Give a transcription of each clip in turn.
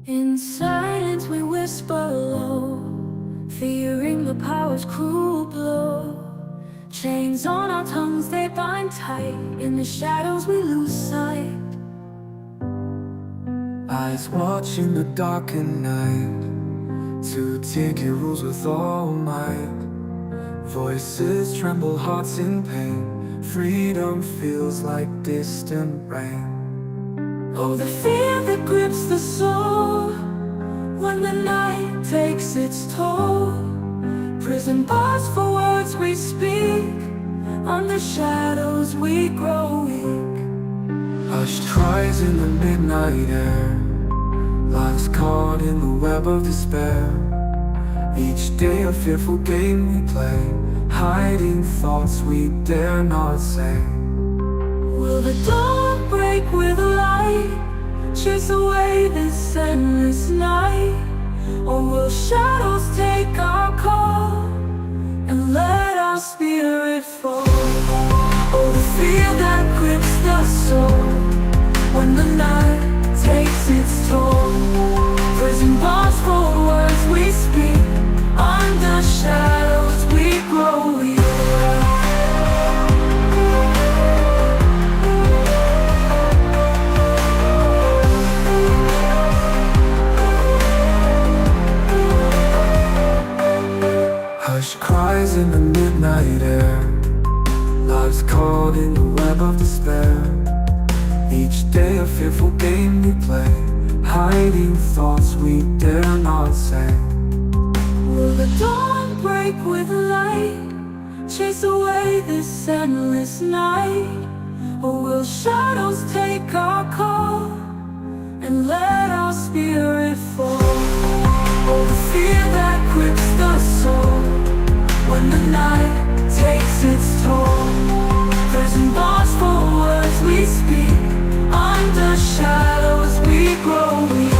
In silence we whisper low, fearing the power's cruel blow. Chains on our tongues, they bind tight. In the shadows we lose sight. Eyes watching the darkened night. Two ticket rules with all might. Voices tremble, hearts in pain. Freedom feels like distant rain. Oh, the fear that grips the soul when the night takes its toll. Prison bars for words we speak. Under shadows we grow weak. Hushed cries in the midnight air. Lives caught in the web of despair. Each day a fearful game we play, hiding thoughts we dare not say. Will the dawn break with light, chase away this endless night? Or will shadows take our call and let our spirit fall? Oh, the fear that grips the soul when the night takes its toll. Prison bars for words we speak. Under shadows we grow weak. Hush cries in the midnight air. Lives caught in the web of despair. Each day a fearful game we play, hiding thoughts we dare not say. Will the dawn break with light, chase away this endless night? Or will shadows take our call and let our spirit fall? Oh, the fear that grips the soul when the night takes its toll. Prison bars for words we speak. Under shadows we grow weak.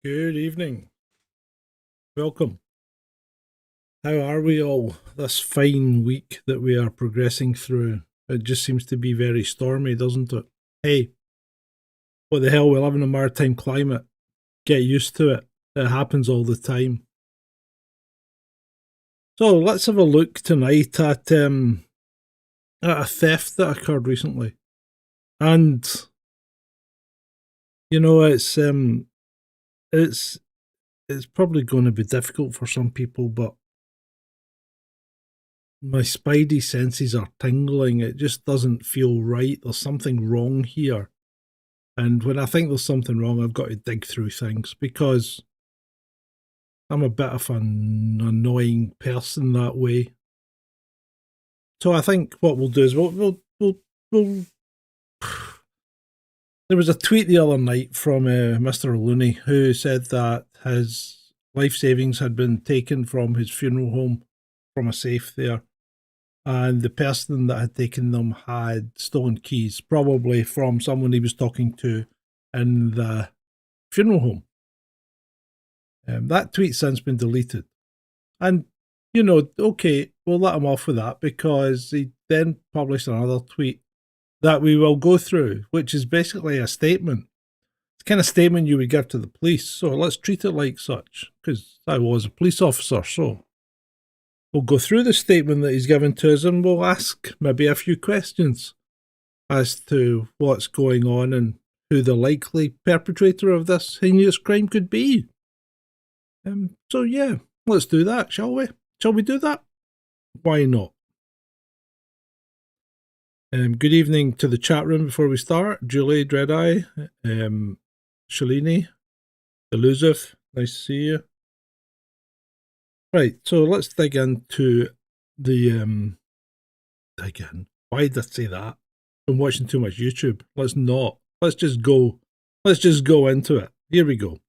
Good evening. Welcome. How are we all this fine week that we are progressing through? It just seems to be very stormy, doesn't it? Hey, what the hell, we live in a maritime climate. Get used to it. It happens all the time. So let's have a look tonight at a theft that occurred recently. And you know, it's probably going to be difficult for some people, but my spidey senses are tingling. It just doesn't feel right. There's something wrong here. And when I think there's something wrong, I've got to dig through things because I'm a bit of an annoying person that way. So I think what we'll do is we'll there was a tweet the other night from Mr. Looney who said that his life savings had been taken from his funeral home from a safe there. And the person that had taken them had stolen keys, probably from someone he was talking to in the funeral home. That tweet's since been deleted. And, you know, okay, we'll let him off with that because he then published another tweet that we will go through, which is basically a statement. It's the kind of statement you would give to the police. So let's treat it like such, because I was a police officer. So we'll go through the statement that he's given to us and we'll ask maybe a few questions as to what's going on and who the likely perpetrator of this heinous crime could be. So yeah, let's do that, shall we? Shall we do that? Why not? Good evening to the chat room before we start. Julie, Dreadeye, Shalini, Elusive, nice to see you. Right, so let's dig into the dig in. Why did I say that? been watching too much YouTube. Let's not. Let's just go. Let's just go into it. Here we go.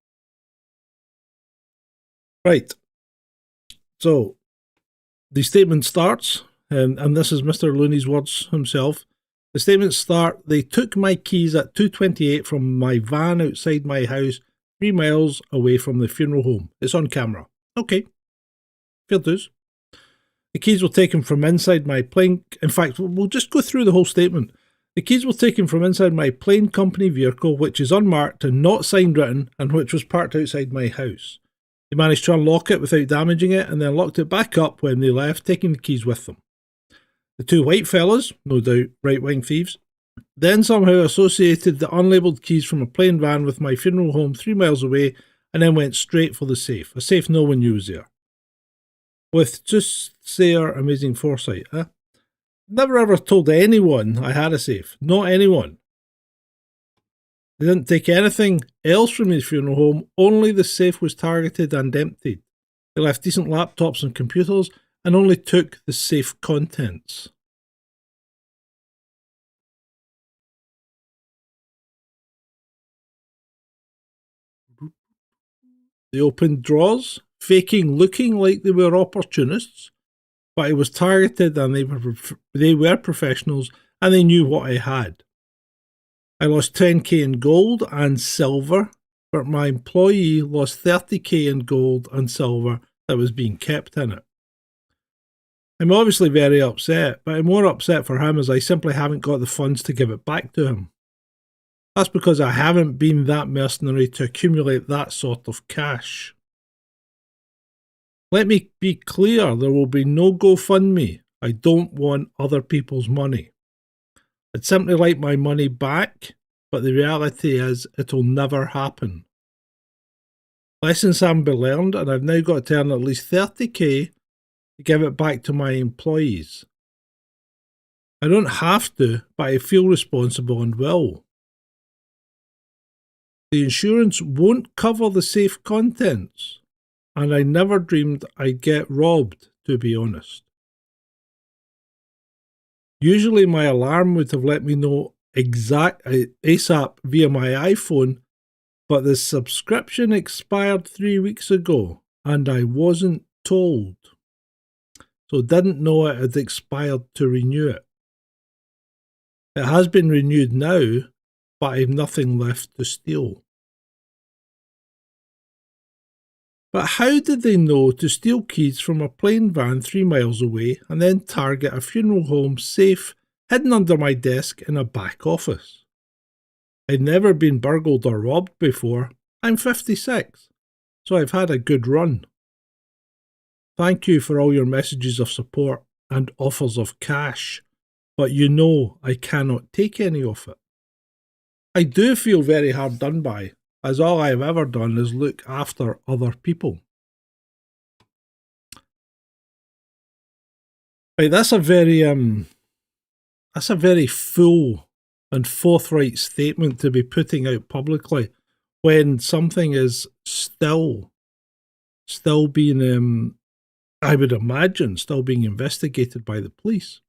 Right. So the statement starts, and this is Mr. Looney's words himself. The statements start, they took my keys at 2:28 from my van outside my house, 3 miles away from the funeral home. It's on camera. Okay. Fair dues. The keys were taken from inside my plane. In fact, we'll just go through the whole statement. The keys were taken from inside my plane company vehicle, which is unmarked and not signed written, and which was parked outside my house. They managed to unlock it without damaging it, and then locked it back up when they left, taking the keys with them. The 2 white fellas, no doubt right-wing thieves, then somehow associated the unlabelled keys from a plain van with my funeral home 3 miles away, and then went straight for the safe. A safe no one knew was there. With just their amazing foresight, huh? Never ever told anyone I had a safe. Not anyone. They didn't take anything else from his funeral home, only the safe was targeted and emptied. They left decent laptops and computers, and only took the safe contents. They opened drawers, looking like they were opportunists, but it was targeted and they were professionals and they knew what I had. I lost 10k in gold and silver, but my employee lost 30k in gold and silver that was being kept in it. I'm obviously very upset, but I'm more upset for him as I simply haven't got the funds to give it back to him. That's because I haven't been that mercenary to accumulate that sort of cash. Let me be clear, there will be no GoFundMe. I don't want other people's money. I'd simply like my money back, but the reality is it'll never happen. Lessons haven't been learned, and I've now got to earn at least 30k to give it back to my employees. I don't have to, but I feel responsible and will. The insurance won't cover the safe contents, and I never dreamed I'd get robbed, to be honest. Usually my alarm would have let me know ASAP via my iPhone, but the subscription expired 3 weeks ago, and I wasn't told. So didn't know it had expired to renew it. It has been renewed now, but I've nothing left to steal. But how did they know to steal keys from a plain van 3 miles away and then target a funeral home safe hidden under my desk in a back office? I'd never been burgled or robbed before. I'm 56, so I've had a good run. Thank you for all your messages of support and offers of cash, but you know I cannot take any of it. I do feel very hard done by, as all I've ever done is look after other people. Right, that's a very full and forthright statement to be putting out publicly when something is still being I would imagine still being investigated by the police.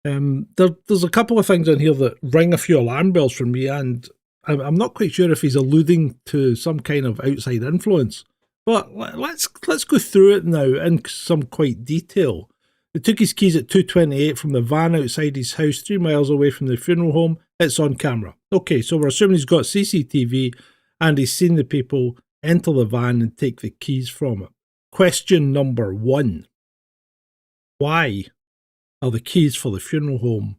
There's a couple of things in here that ring a few alarm bells for me, and I'm not quite sure if he's alluding to some kind of outside influence. But let's go through it now in some quite detail. They took his keys at 2:28 from the van outside his house 3 miles away from the funeral home. It's on camera. Okay, so we're assuming he's got CCTV and he's seen the people enter the van and take the keys from it. Question number 1. Why are the keys for the funeral home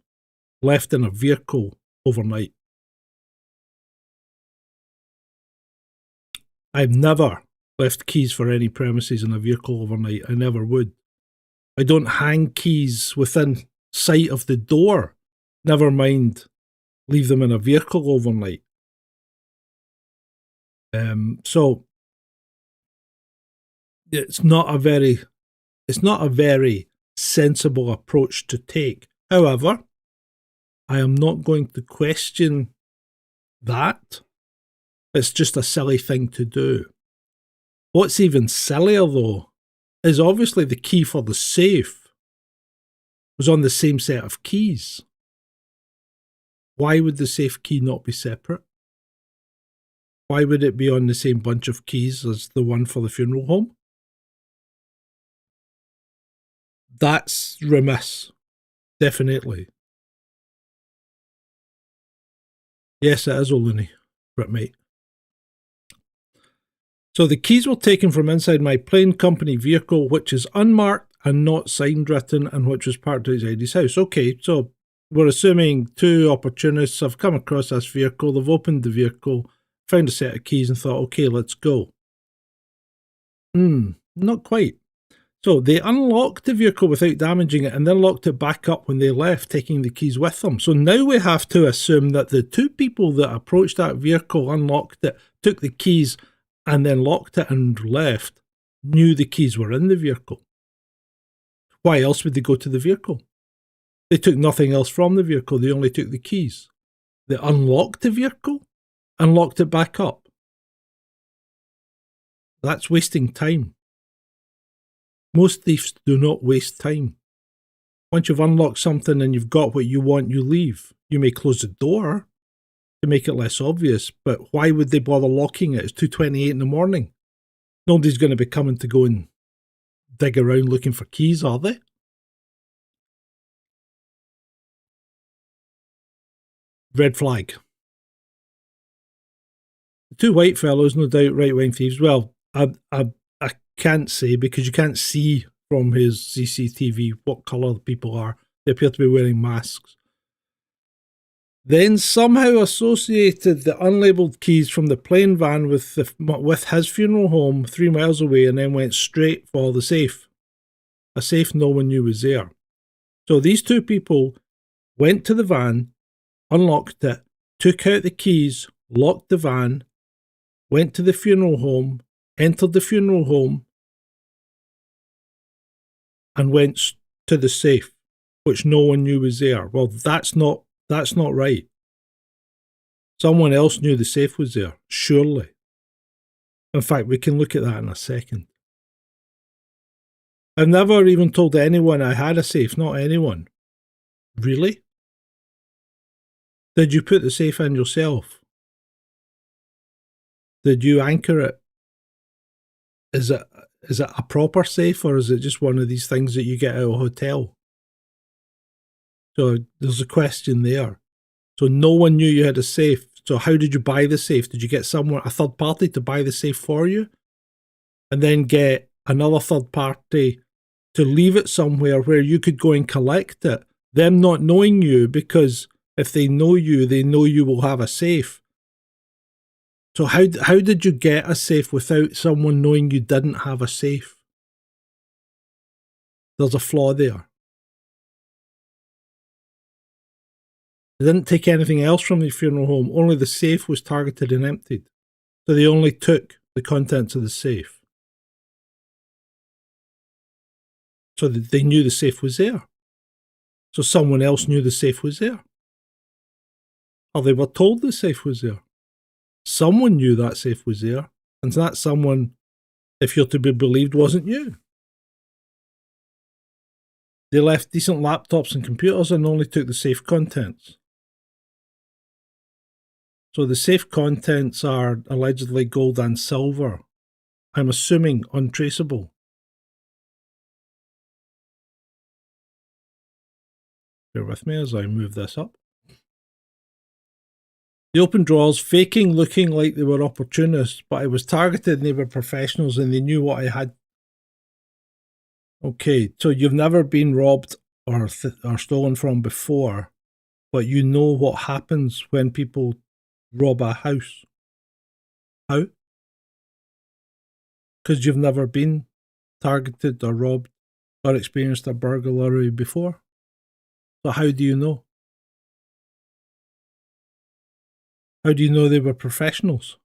left in a vehicle overnight? I've never left keys for any premises in a vehicle overnight. I never would. I don't hang keys within sight of the door. Never mind leave them in a vehicle overnight. So it's not a very sensible approach to take. However, I am not going to question that. It's just a silly thing to do. What's even sillier though is obviously the key for the safe was on the same set of keys. why would the safe key not be separate? Why would it be on the same bunch of keys as the one for the funeral home? That's remiss. Definitely. Yes, it is Oluni, mate. So the keys were taken from inside my plane company vehicle, which is unmarked and not signed written, and which was parked outside his house. Okay, so we're assuming two opportunists have come across this vehicle, they've opened the vehicle, found a set of keys and thought, okay, let's go. Not quite. So they unlocked the vehicle without damaging it and then locked it back up when they left, taking the keys with them. So now we have to assume that the two people that approached that vehicle, unlocked it, took the keys and then locked it and left, knew the keys were in the vehicle. Why else would they go to the vehicle? They took nothing else from the vehicle, they only took the keys. They unlocked the vehicle and locked it back up. That's wasting time. Most thieves do not waste time. Once you've unlocked something and you've got what you want, you leave. You may close the door to make it less obvious, but why would they bother locking it? It's 2:28 in the morning. Nobody's going to be coming to go and dig around looking for keys, are they? Red flag. The two white fellows, no doubt right-wing thieves. Well, I can't say because you can't see from his CCTV what colour the people are. They appear to be wearing masks. Then somehow associated the unlabelled keys from the plane van with his funeral home 3 miles away and then went straight for the safe. A safe no one knew was there. So these two people went to the van, unlocked it, took out the keys, locked the van, went to the funeral home, entered the funeral home, and went to the safe, which no one knew was there. Well, that's not right. Someone else knew the safe was there, surely. In fact, we can look at that in a second. I've never even told anyone I had a safe, not anyone. Really? Did you put the safe in yourself? Did you anchor it? Is it a proper safe or is it just one of these things that you get at a hotel? So there's a question there. So no one knew you had a safe. So how did you buy the safe? Did you get someone, a third party, to buy the safe for you? And then get another third party to leave it somewhere where you could go and collect it? Them not knowing you, because if they know you will have a safe. So how did you get a safe without someone knowing you didn't have a safe? There's a flaw there. They didn't take anything else from the funeral home, only the safe was targeted and emptied. So they only took the contents of the safe. So they knew the safe was there. So someone else knew the safe was there. Or they were told the safe was there. Someone knew that safe was there, and that someone, if you're to be believed, wasn't you. They left decent laptops and computers and only took the safe contents. So the safe contents are allegedly gold and silver. I'm assuming untraceable. Bear with me as I move this up. They opened drawers, faking looking like they were opportunists, but I was targeted and they were professionals and they knew what I had. Okay, so you've never been robbed or stolen from before, but you know what happens when people rob a house. How? Because you've never been targeted or robbed or experienced a burglary before. So how do you know? How do you know they were professionals?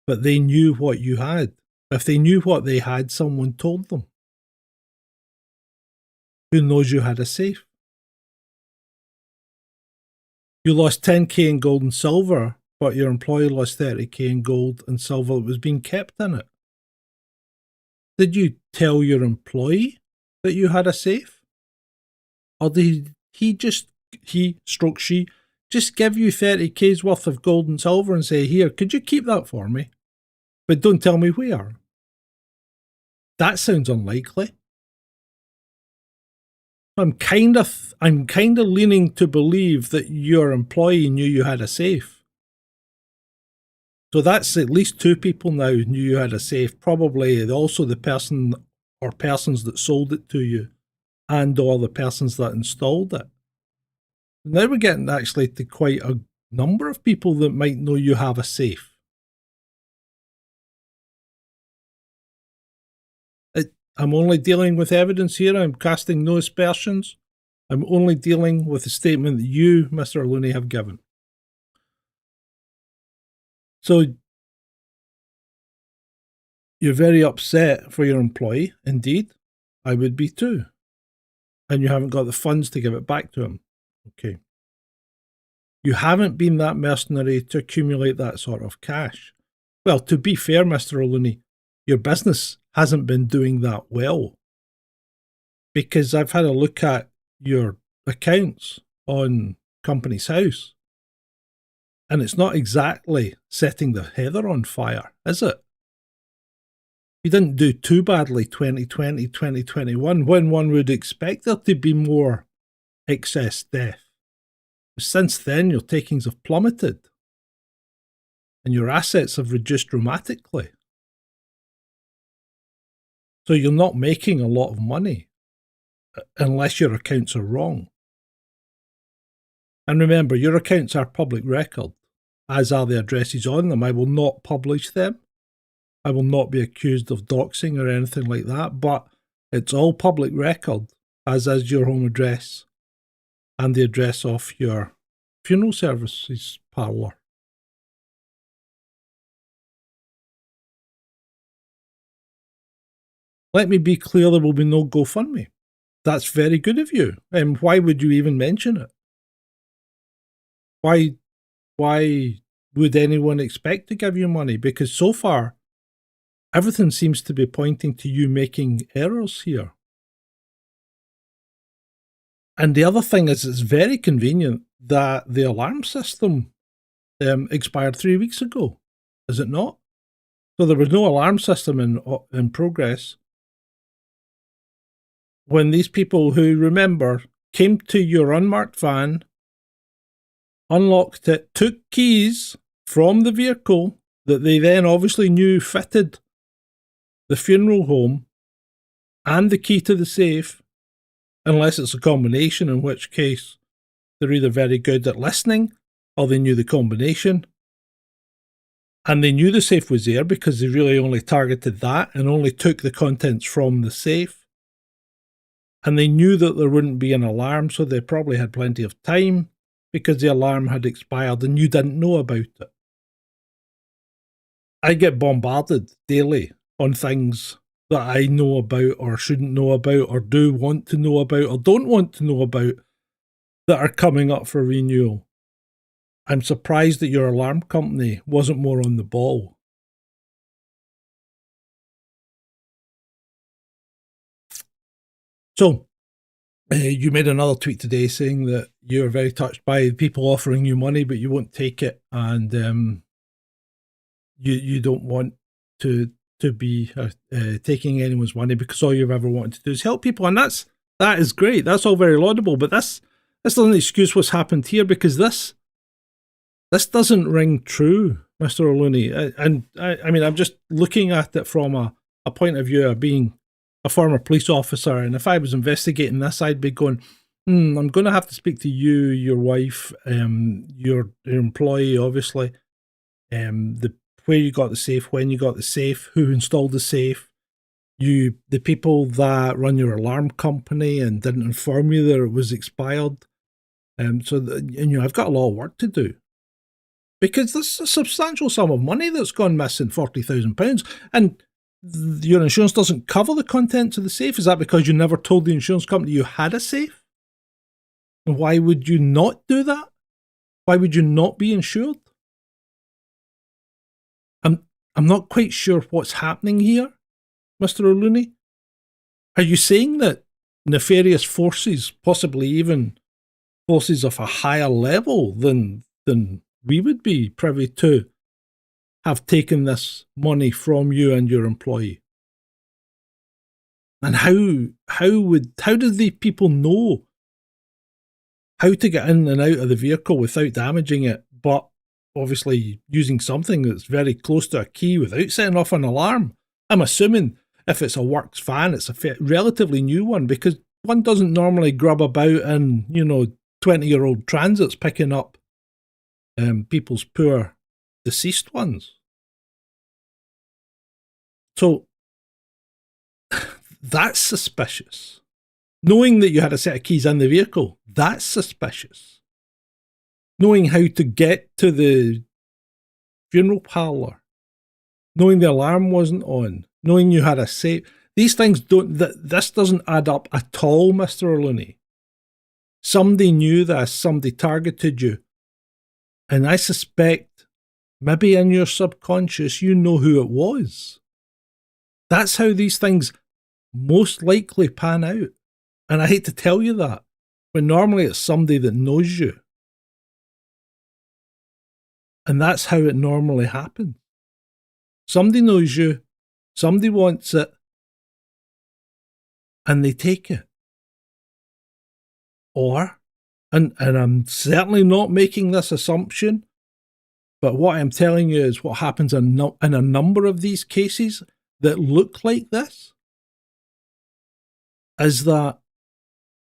But they knew what you had. If they knew what they had, someone told them. Who knows you had a safe? You lost 10k in gold and silver, but your employee lost 30k in gold and silver that was being kept in it. Did you tell your employee that you had a safe? Or did he just she just give you 30k's worth of gold and silver and say, here, could you keep that for me? But don't tell me where. That sounds unlikely. I'm kind of leaning to believe that your employee knew you had a safe. So that's at least two people now knew you had a safe. Probably also the person or persons that sold it to you, and or the persons that installed it. Now we're getting actually to quite a number of people that might know you have a safe. I'm only dealing with evidence here. I'm casting no aspersions. I'm only dealing with the statement that you, Mr. Looney, have given. So you're very upset for your employee. Indeed, I would be too. And you haven't got the funds to give it back to him. Okay. You haven't been that mercenary to accumulate that sort of cash. Well, to be fair, Mr. Looney, your business hasn't been doing that well, because I've had a look at your accounts on Company's House, and it's not exactly setting the heather on fire, is it? You didn't do too badly 2020, 2021, when one would expect there to be more excess death. Since then, your takings have plummeted, and your assets have reduced dramatically. So you're not making a lot of money, unless your accounts are wrong. And remember, your accounts are public record, as are the addresses on them. I will not publish them. I will not be accused of doxing or anything like that, but it's all public record, as is your home address and the address of your funeral services parlour. Let me be clear, there will be no GoFundMe. That's very good of you. Why would you even mention it? Why would anyone expect to give you money? Because so far, everything seems to be pointing to you making errors here. And the other thing is, it's very convenient that the alarm system expired 3 weeks ago, is it not? So there was no alarm system in progress when these people who, remember, came to your unmarked van, unlocked it, took keys from the vehicle that they then obviously knew fitted the funeral home, and the key to the safe, unless it's a combination, in which case they're either very good at listening or they knew the combination. And they knew the safe was there because they really only targeted that and only took the contents from the safe. And they knew that there wouldn't be an alarm, so they probably had plenty of time because the alarm had expired and you didn't know about it. I get bombarded daily on things that I know about or shouldn't know about or do want to know about or don't want to know about that are coming up for renewal. I'm surprised that your alarm company wasn't more on the ball. So, you made another tweet today saying that you're very touched by people offering you money, but you won't take it, and you don't want to be taking anyone's money because all you've ever wanted to do is help people, and that is great. That's all very laudable, but this doesn't excuse what's happened here, because this doesn't ring true, Mr. O'Looney. And I mean, I'm just looking at it from a point of view of being a former police officer, and if I was investigating this, I'd be going, I'm going to have to speak to you, your wife, your employee, obviously, where you got the safe, when you got the safe, who installed the safe, the people that run your alarm company and didn't inform you that it was expired. I've got a lot of work to do, because there's a substantial sum of money that's gone missing, £40,000, and your insurance doesn't cover the contents of the safe. Is that because you never told the insurance company you had a safe? And why would you not do that? Why would you not be insured? I'm not quite sure what's happening here, Mr. O'Looney. Are you saying that nefarious forces, possibly even forces of a higher level than we would be privy to have taken this money from you and your employee. And how did the people know how to get in and out of the vehicle without damaging it, but obviously using something that's very close to a key without setting off an alarm? I'm assuming if it's a works van, it's a relatively new one, because one doesn't normally grub about in, 20-year-old transits picking up people's poor deceased ones. So that's suspicious. Knowing that you had a set of keys in the vehicle, that's suspicious. Knowing how to get to the funeral parlour, knowing the alarm wasn't on, knowing you had a safe, these things this doesn't add up at all, Mr. Looney. Somebody knew this, somebody targeted you. And I suspect, maybe in your subconscious, you know who it was. That's how these things most likely pan out. And I hate to tell you that, but normally it's somebody that knows you. And that's how it normally happens. Somebody knows you, somebody wants it, and they take it. Or, and I'm certainly not making this assumption, but what I'm telling you is what happens in a number of these cases that look like this, is that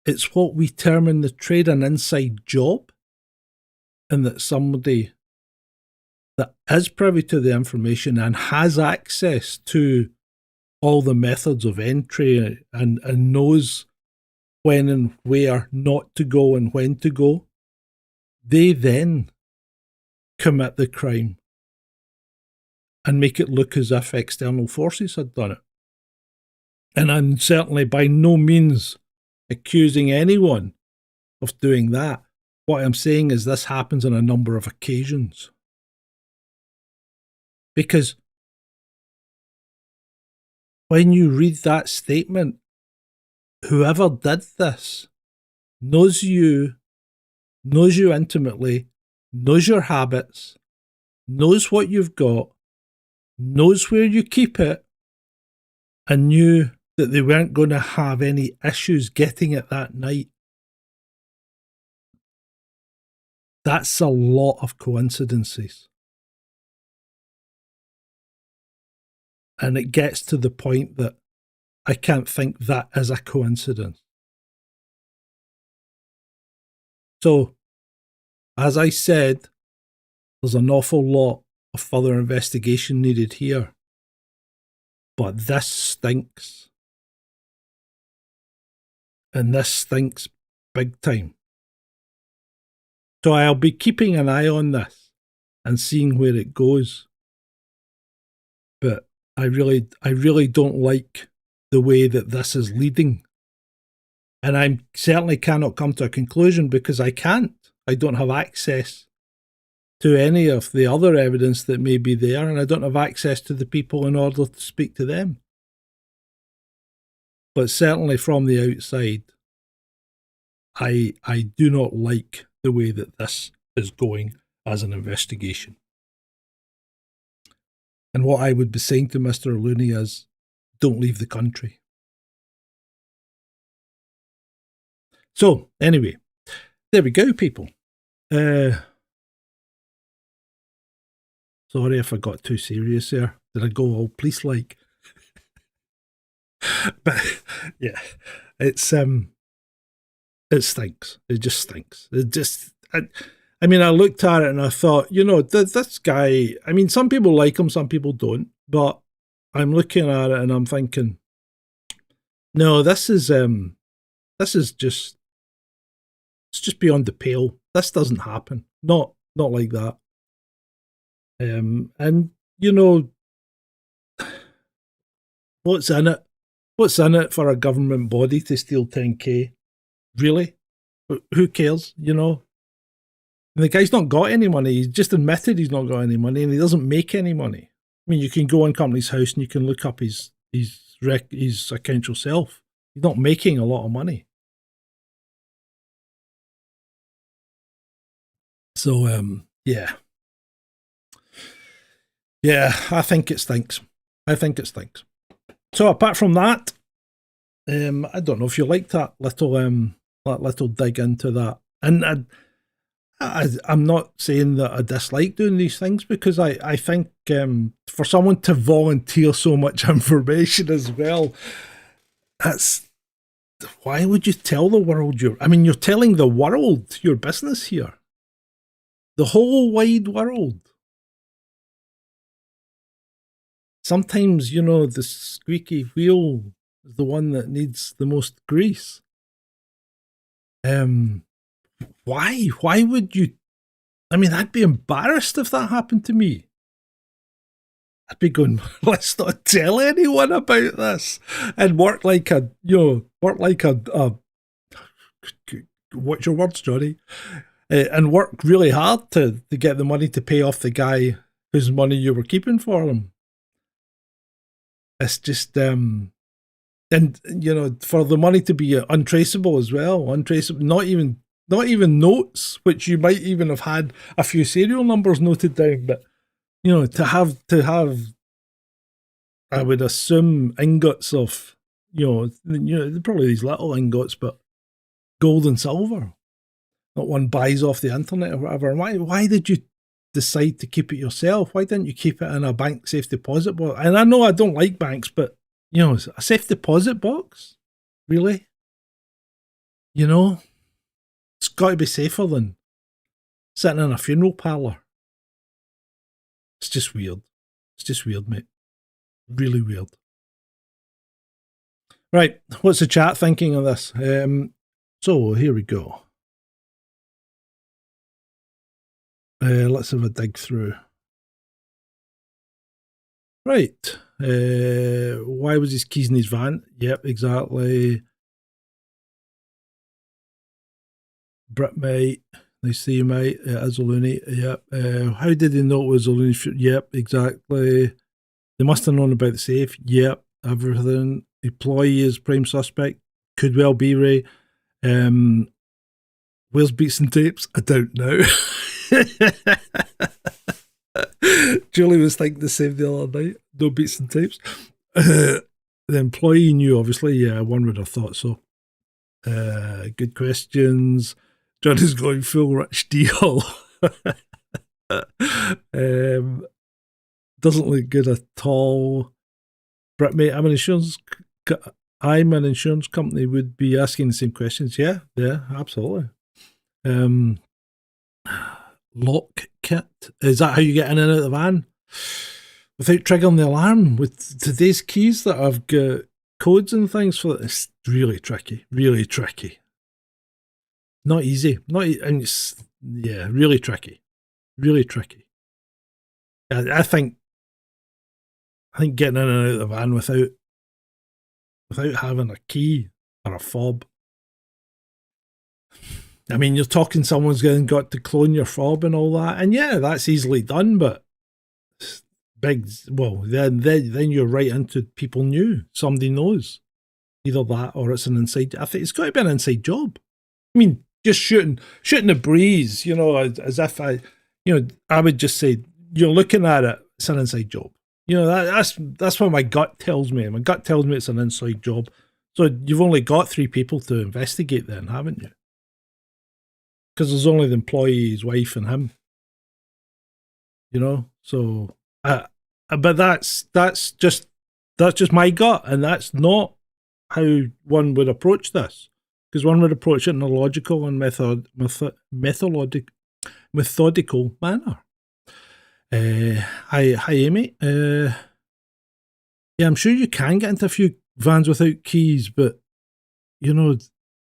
it's what we term in the trade an inside job, and that somebody that is privy to the information and has access to all the methods of entry and knows when and where not to go and when to go, they then commit the crime and make it look as if external forces had done it. And I'm certainly by no means accusing anyone of doing that. What I'm saying is this happens on a number of occasions. Because when you read that statement, whoever did this knows you intimately, knows your habits, knows what you've got, knows where you keep it, and knew that they weren't going to have any issues getting it that night. That's a lot of coincidences. And it gets to the point that I can't think that is a coincidence. So, as I said, there's an awful lot of further investigation needed here. But this stinks. And this stinks big time. So I'll be keeping an eye on this and seeing where it goes. But I really don't like the way that this is leading. And I certainly cannot come to a conclusion because I can't. I don't have access to any of the other evidence that may be there, and I don't have access to the people in order to speak to them. But certainly from the outside, I do not like the way that this is going as an investigation. And what I would be saying to Mr. Looney is, don't leave the country. So, anyway, there we go, people. Sorry if I got too serious there. Did I go all police-like? But, yeah, it stinks. It just stinks. I mean, I looked at it and I thought, this guy, I mean, some people like him, some people don't, but I'm looking at it and I'm thinking, no, this is just, it's just beyond the pale. This doesn't happen. Not like that. And what's in it? What's in it for a government body to steal 10k? Really? Who cares? And the guy's not got any money. He's just admitted he's not got any money, and he doesn't make any money. I mean, you can go on Company's House and you can look up his account yourself. He's not making a lot of money. So, yeah. Yeah, I think it stinks. I think it stinks. So apart from that, I don't know if you like that little dig into that. And I'm not saying that I dislike doing these things, because I think for someone to volunteer so much information as well, that's, why would you tell the world you're telling the world your business here. The whole wide world. Sometimes, the squeaky wheel is the one that needs the most grease. Why? Why would you? I'd be embarrassed if that happened to me. I'd be going, let's not tell anyone about this, and work like a what's your words, Johnny? And work really hard to get the money to pay off the guy whose money you were keeping for him. It's just, and for the money to be untraceable as well, not even notes, which you might even have had a few serial numbers noted down, but to have, I would assume, ingots of, probably these little ingots, but gold and silver, not one buys off the internet or whatever. And why did you decide to keep it yourself? Why didn't you keep it in a bank safe deposit box? And I know I don't like banks, but a safe deposit box, really? It's got to be safer than sitting in a funeral parlour. It's just weird. It's just weird, mate. Really weird. Right, what's the chat thinking of this? So here we go. Let's have a dig through. Right. Why was his keys in his van? Yep, exactly. Brit, mate. Nice to see you, mate. Azzolini. Yep. How did they know it was Azzolini? Yep, exactly. They must have known about the safe. Yep, everything. Employee is prime suspect. Could well be, Ray. Where's beats and tapes? I don't know. Julie was thinking the same the other night. No beats and tapes. The employee knew, obviously. Yeah, one would have thought so. Good questions. Johnny's going full rich deal. Doesn't look good at all. Brit, mate, I'm an insurance company, would be asking the same questions. Yeah, absolutely. Lock kit. Is that how you get in and out of the van? Without triggering the alarm? With today's keys that I've got codes and things for it, it's really tricky. Really tricky. Not easy. And it's, really tricky. Really tricky. I think getting in and out of the van without having a key or a fob. You're talking someone's got to clone your fob and all that, and yeah, that's easily done, but then you're right into people knew. Somebody knows. Either that or it's an inside. I think it's got to be an inside job. Just shooting the breeze, as if I would just say, you're looking at it, it's an inside job. That's what my gut tells me. My gut tells me it's an inside job. So you've only got 3 people to investigate then, haven't you? Because there's only the employee, his wife, and him. So, but that's just my gut, and that's not how one would approach this. Because one would approach it in a logical and methodical manner. Hi, Amy. Yeah, I'm sure you can get into a few vans without keys, but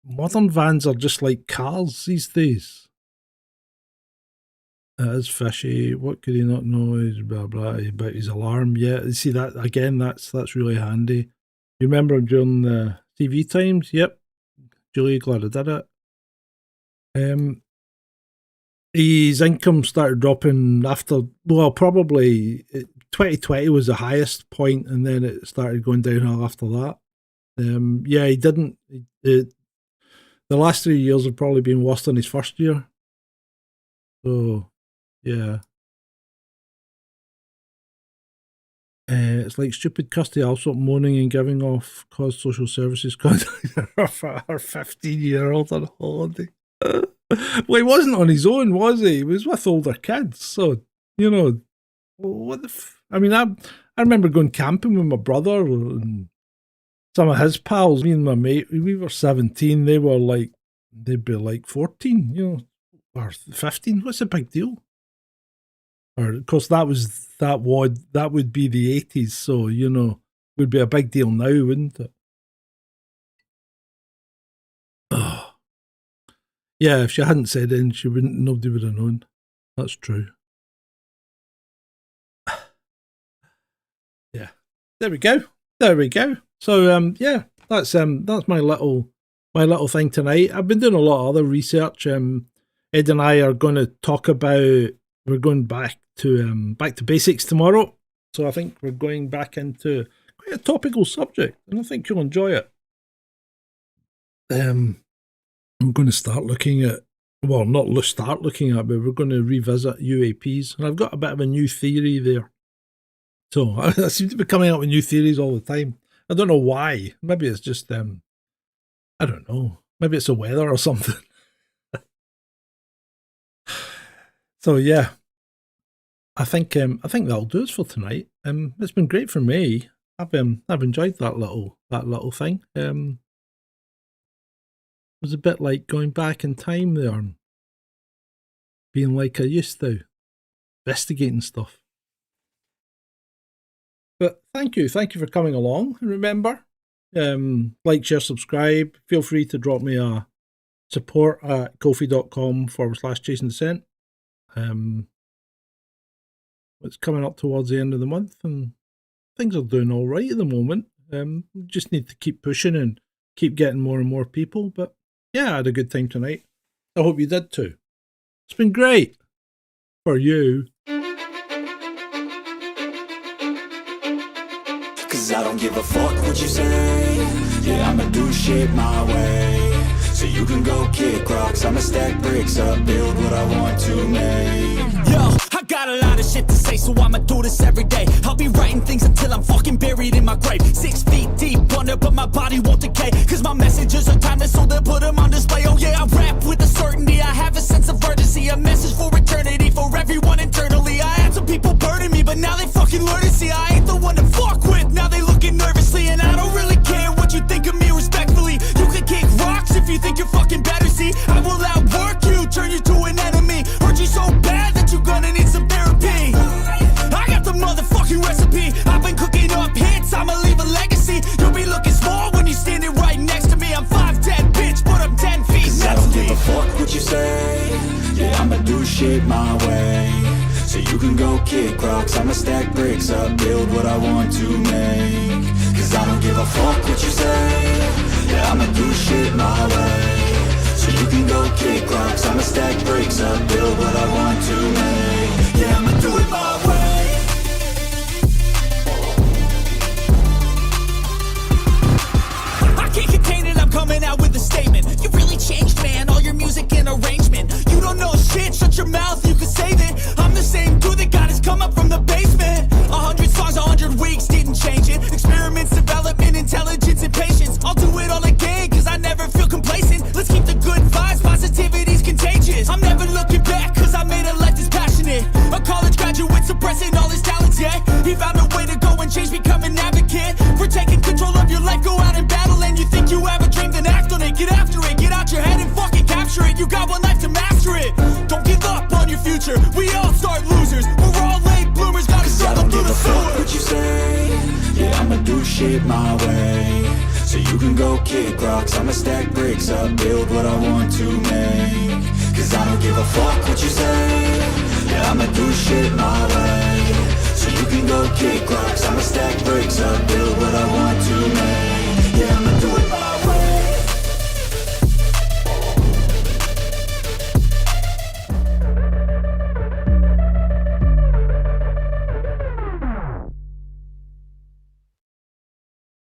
modern vans are just like cars these days. It is fishy. What could he not know? Is blah blah about his alarm. Yeah, you see that again. That's really handy. You remember during the TV times? Yep. Julie, glad I did it. His income started dropping after, probably 2020 was the highest point, and then it started going downhill after that. He didn't. The last 3 years have probably been worse than his first year. So, yeah. It's like stupid Kirsty Allsop moaning and giving off cause social services contact her 15-year-old on holiday. Well, he wasn't on his own, was he? He was with older kids. So, you know, what the I mean, I remember going camping with my brother and some of his pals. Me and my mate, we were 17. They'd be like 14, you know, or 15. What's the big deal? Or, of course, that would be the 80s. So, you know, would be a big deal now, wouldn't it? Oh. Yeah, if she hadn't said it, nobody would have known. That's true. Yeah. There we go. So yeah, that's my little thing tonight. I've been doing a lot of other research. Ed and I are going to talk about, we're going back to basics tomorrow. So I think we're going back into quite a topical subject, and I think you'll enjoy it. I'm going to start looking at, well, not start looking at, but we're going to revisit UAPs. And I've got a bit of a new theory there. So I seem to be coming up with new theories all the time. I don't know why. Maybe it's just, I don't know. Maybe it's the weather or something. So yeah, I think that'll do us for tonight. It's been great for me. I've enjoyed that little thing. It was a bit like going back in time there and being like I used to, investigating stuff. But thank you for coming along. And remember, like, share, subscribe. Feel free to drop me a support at ko-fi.com/ChasingDescent. It's coming up towards the end of the month and things are doing all right at the moment. Just need to keep pushing and keep getting more and more people. But yeah, I had a good time tonight. I hope you did too. It's been great for you. Cause I don't give a fuck what you say. Yeah, I'ma do shit my way. So you can go kick rocks, I'ma stack bricks up, build what I want to make. Yo, I got a lot of shit to say, so I'ma do this every day. I'll be writing things until I'm fucking buried in my grave. 6 feet deep under, but my body won't decay. Cause my messages are timeless, so they'll put them on display. Oh yeah, I rap with a certainty, I have a sense of urgency. A message for eternity, for everyone internally. I had some people burning me, but now they fucking learn to see I ain't the one to fuck with. Now they looking nervously, and I don't really care what you think of me respectfully. You can kick rocks if you think you're fucking better, see. I will outwork you, turn you to an enemy. Hurt you so bad that you're gonna need some therapy. I got the motherfucking recipe. I've been cooking up hits, I'ma leave a legacy. You'll be looking small when you're standing right next to me. I'm 5'10", bitch, but I'm 10 feet. Cause I don't give a fuck what you say. Yeah, I'ma do shit my way. So you can go kick rocks, I'ma stack bricks up, build what I want to make. Cause I don't give a fuck what you say. Yeah, I'ma do shit my way. So you can go kick rocks, I'ma stack bricks up, build what I want to make. Yeah, I'ma do it my way. I can't contain it, I'm coming out with a statement. You really changed, man, all your music and arrangement. You don't know shit, shut your mouth, you can save it. I'm the same dude that got his come up from the basement. 100 songs, 100 weeks, didn't change it. Experiments, development, intelligence, and patience. I'll do it all again, cause I never feel complacent. Let's keep the good vibes, positivity's contagious. I'm never looking back, cause I made a life that's passionate. A college graduate suppressing all his talents, yeah. He found a way to go and change, become an advocate. For taking control of your life, go out and battle. And you think you have a dream, then act on it. Get after it, get out your head and fucking capture it. You got one life to master it. Don't give up on your future, we all start losers. We're all late bloomers, gotta struggle through the sewer. What you say? Yeah, I'ma do shit my way. So you can go kick rocks, I'ma stack bricks up, build what I want to make. Cause I don't give a fuck what you say. Yeah, I'ma do shit my way. So you can go kick